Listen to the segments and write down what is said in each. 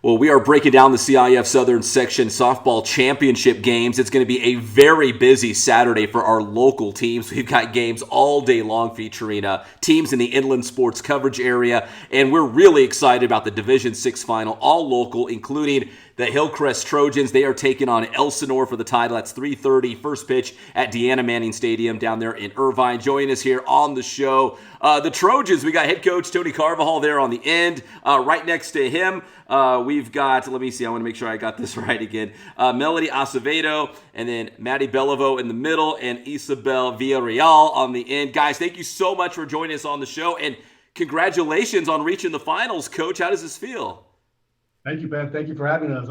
Well, we are breaking down the CIF Southern Section Softball Championship games. It's going to be a very busy Saturday for our local teams. We've got games all day long featuring teams in the inland sports coverage area, and we're really excited about the Division 6 final, all local, including the Hillcrest Trojans. They are taking on Elsinore for the title. That's 3:30, first pitch at Deanna Manning Stadium down there in Irvine. Joining us here on the show, the Trojans, we got head coach Tony Carvajal there on the end. Right next to him, we've got, let me see, I want to make sure I got this right again, Melody Acevedo, and then Maddie Beliveau in the middle, and Isabel Villarreal on the end. Guys, thank you so much for joining us on the show, and congratulations on reaching the finals, Coach. How does this feel? Thank you, Ben. Thank you for having us.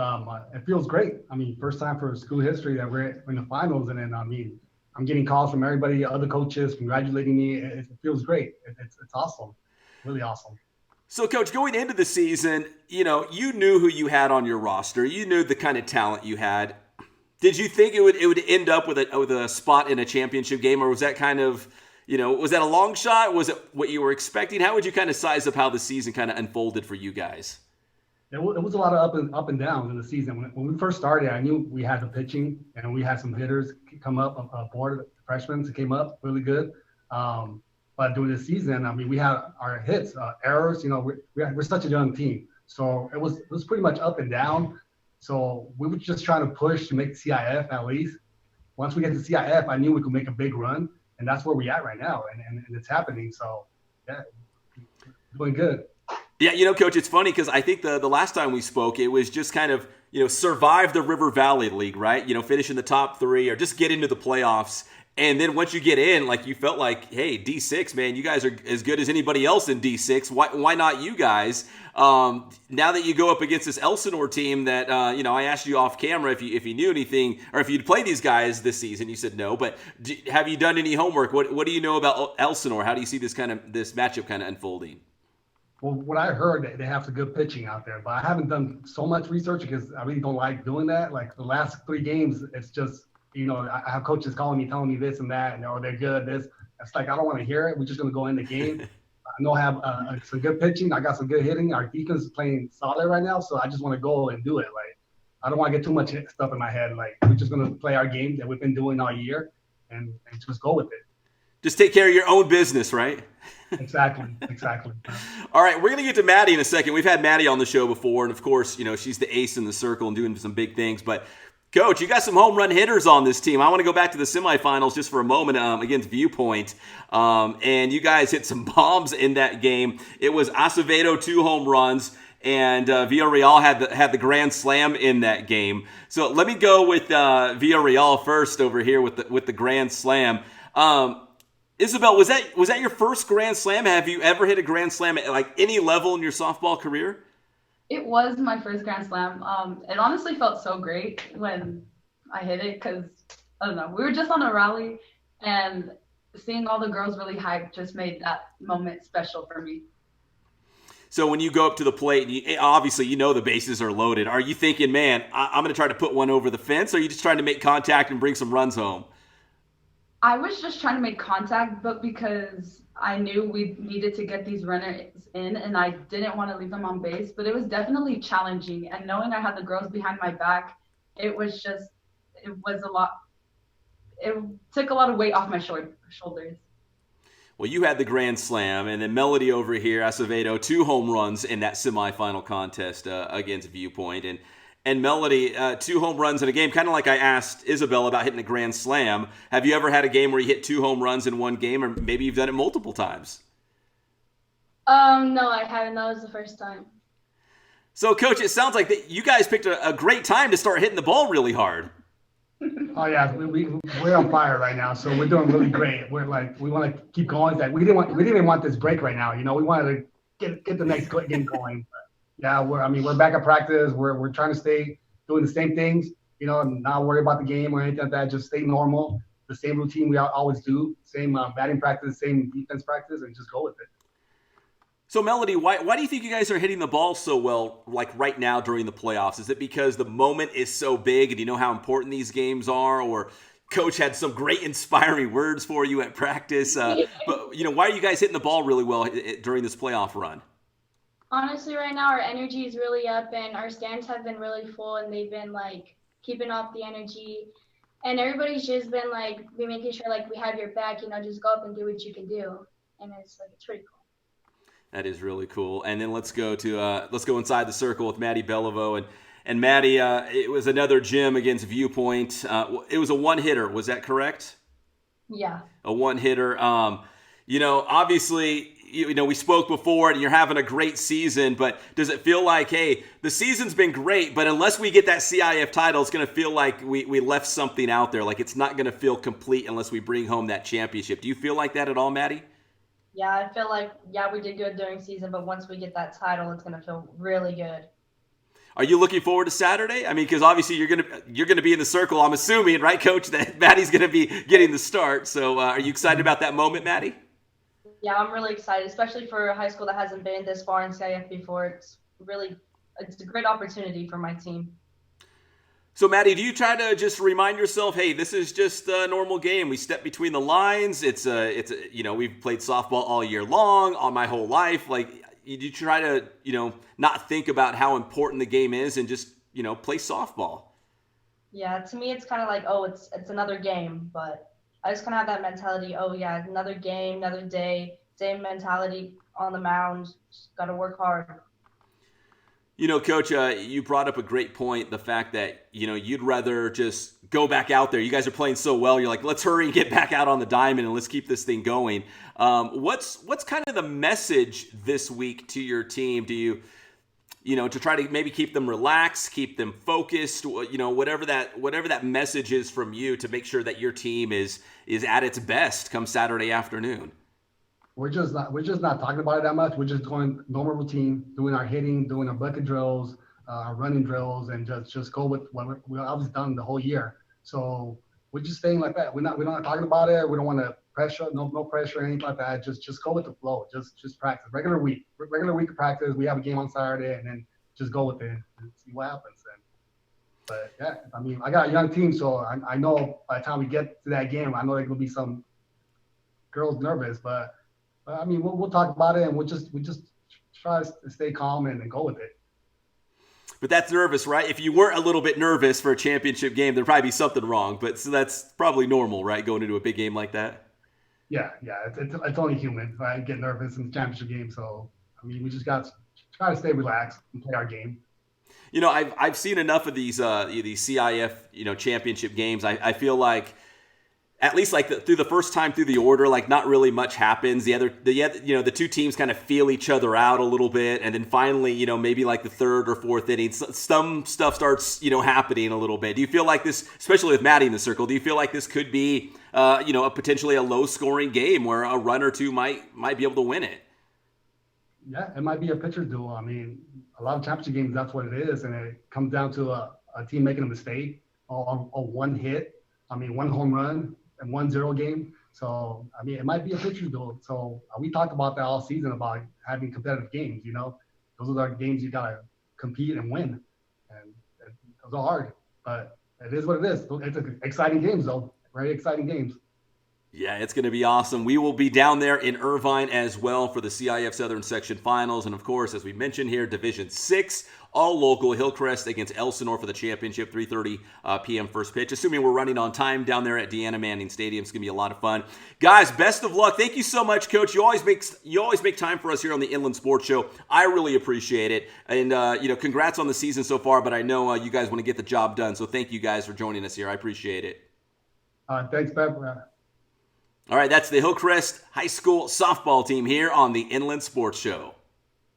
It feels great. I mean, first time for school history that we're in the finals, and then I'm getting calls from everybody, other coaches, congratulating me. It feels great. It's awesome, really awesome. So, Coach, going into the season, you knew who you had on your roster. You knew the kind of talent you had. Did you think it would end up with a spot in a championship game, or was that kind of, was that a long shot? Was it what you were expecting? How would you kind of size up how the season kind of unfolded for you guys? It was a lot of up and downs in the season. When we first started, I knew we had the pitching and we had some hitters come up aboard, freshmen that came up really good. But during the season, we had our hits, errors. We're such a young team, so it was pretty much up and down. So we were just trying to push to make CIF at least. Once we get to CIF, I knew we could make a big run, and that's where we're at right now, and it's happening. So yeah, doing good. Yeah, Coach, it's funny because I think the last time we spoke, it was just kind of, survive the River Valley League, right? Finish in the top three or just get into the playoffs. And then once you get in, like you felt like, hey, D6, man, you guys are as good as anybody else in D6. Why not you guys? Now that you go up against this Elsinore team that, I asked you off camera if you knew anything or if you'd play these guys this season. You said no, but have you done any homework? What do you know about Elsinore? How do you see this matchup kind of unfolding? Well, what I heard, they have some good pitching out there, but I haven't done so much research because I really don't like doing that. Like the last 3 games, it's just, I have coaches telling me this and that, and they're good. It's like I don't want to hear it. We're just going to go in the game. I know I have some good pitching. I got some good hitting. Our defense is playing solid right now, so I just want to go and do it. Like I don't want to get too much stuff in my head. Like we're just going to play our game that we've been doing all year and just go with it. Just take care of your own business, right? Exactly. All right, we're going to get to Maddie in a second. We've had Maddie on the show before, and of course, she's the ace in the circle and doing some big things. But, Coach, you got some home run hitters on this team. I want to go back to the semifinals just for a moment against Viewpoint. And you guys hit some bombs in that game. It was Acevedo, 2 home runs, and Villarreal had the grand slam in that game. So let me go with Villarreal first over here with the grand slam. Isabel, was that your first grand slam? Have you ever hit a grand slam at like any level in your softball career? It was my first grand slam. It honestly felt so great when I hit it because, I don't know, we were just on a rally and seeing all the girls really hyped just made that moment special for me. So when you go up to the plate, and obviously the bases are loaded, are you thinking, man, I'm going to try to put one over the fence, or are you just trying to make contact and bring some runs home? I was just trying to make contact, but because I knew we needed to get these runners in and I didn't want to leave them on base, but it was definitely challenging. And knowing I had the girls behind my back, it was a lot. It took a lot of weight off my shoulders. Well, you had the grand slam, and then Melody over here, Acevedo, 2 home runs in that semifinal contest against Viewpoint. And Melody, 2 home runs in a game, kind of like I asked Isabel about hitting a grand slam. Have you ever had a game where you hit 2 home runs in one game, or maybe you've done it multiple times? No, I haven't. That was the first time. So, Coach, it sounds like that you guys picked a great time to start hitting the ball really hard. Oh yeah, we're on fire right now, so we're doing really great. We're like we want to keep going. Like we didn't even want this break right now. We wanted to get the next game going. Yeah, we're back at practice. We're trying to stay doing the same things, not worry about the game or anything like that. Just stay normal, the same routine we always do, same batting practice, same defense practice, and just go with it. So, Melody, why do you think you guys are hitting the ball so well, like right now during the playoffs? Is it because the moment is so big and you know how important these games are, or Coach had some great inspiring words for you at practice? But why are you guys hitting the ball really well during this playoff run? Honestly, right now our energy is really up and our stands have been really full and they've been like keeping up the energy. And everybody's just been like, be making sure like we have your back, just go up and do what you can do. And it's pretty cool. That is really cool. And then let's go inside the circle with Maddie Beliveau and Maddie. It was another gym against Viewpoint. It was a one hitter. Was that correct? Yeah. A one hitter. Obviously, we spoke before, and you're having a great season. But does it feel like, hey, the season's been great, but unless we get that CIF title, it's going to feel like we left something out there. Like it's not going to feel complete unless we bring home that championship. Do you feel like that at all, Maddie? Yeah, I feel like, yeah, we did good during season, but once we get that title, it's going to feel really good. Are you looking forward to Saturday? I mean, because obviously you're gonna be in the circle. I'm assuming, right, Coach, that Maddie's gonna be getting the start. So, are you excited about that moment, Maddie? Yeah, I'm really excited, especially for a high school that hasn't been this far in CIF before. It's a great opportunity for my team. So, Maddie, do you try to just remind yourself, hey, this is just a normal game. We step between the lines. We've played softball all year long, all my whole life. Like, you try to, not think about how important the game is and just, play softball. Yeah, to me, it's kind of like, oh, it's another game, but I just kind of have that mentality. Oh yeah, another game, another day, same mentality on the mound. Just got to work hard. Coach, you brought up a great point. The fact that, you'd rather just go back out there. You guys are playing so well. You're like, let's hurry and get back out on the diamond and let's keep this thing going. What's kind of the message this week to your team? Do you, to try to maybe keep them relaxed, keep them focused, whatever that message is from you to make sure that your team is at its best come Saturday afternoon? We're just not talking about it that much. We're just going normal routine, doing our hitting, doing our bucket drills, our running drills, and just go with what we've obviously done the whole year. So we're just staying like that. We're not talking about it. We don't want to pressure, no pressure or anything like that. Just go with the flow. Just practice. Regular week of practice. We have a game on Saturday, and then just go with it and see what happens. But yeah, I mean, I got a young team, so I know by the time we get to that game, I know there's gonna be some girls nervous, but I mean, we'll talk about it, and we just try to stay calm and go with it. But that's nervous, right? If you weren't a little bit nervous for a championship game, there'd probably be something wrong. But so that's probably normal, right? Going into a big game like that. Yeah, it's only human, right? Get nervous in the championship game. So I mean, we just got to try to stay relaxed and play our game. I've seen enough of these CIF championship games. I feel like, at least through the first time through the order, like not really much happens. The two teams kind of feel each other out a little bit, and then finally, maybe like the third or fourth inning, some stuff starts, happening a little bit. Do you feel like this, especially with Maddie in the circle, do you feel like this could be, a potentially a low scoring game where a run or two might be able to win it? Yeah, it might be a pitcher duel. I mean, a lot of championship games, that's what it is, and it comes down to a team making a mistake or one hit. I mean, one home run and 1-0 game. So, I mean, it might be a pitcher's duel. So we talked about that all season about having competitive games, Those are the games you got to compete and win. And those are hard. But it is what it is. It's exciting games, though. Very exciting games. Yeah, it's going to be awesome. We will be down there in Irvine as well for the CIF Southern Section Finals. And, of course, as we mentioned here, Division 6, all local, Hillcrest against Elsinore for the championship, 3:30 p.m. first pitch. Assuming we're running on time down there at Deanna Manning Stadium. It's going to be a lot of fun. Guys, best of luck. Thank you so much, Coach. You always make time for us here on the Inland Sports Show. I really appreciate it. And, congrats on the season so far, but I know you guys want to get the job done. So thank you guys for joining us here. I appreciate it. Thanks, Pep. All right, that's the Hillcrest High School softball team here on the Inland Sports Show.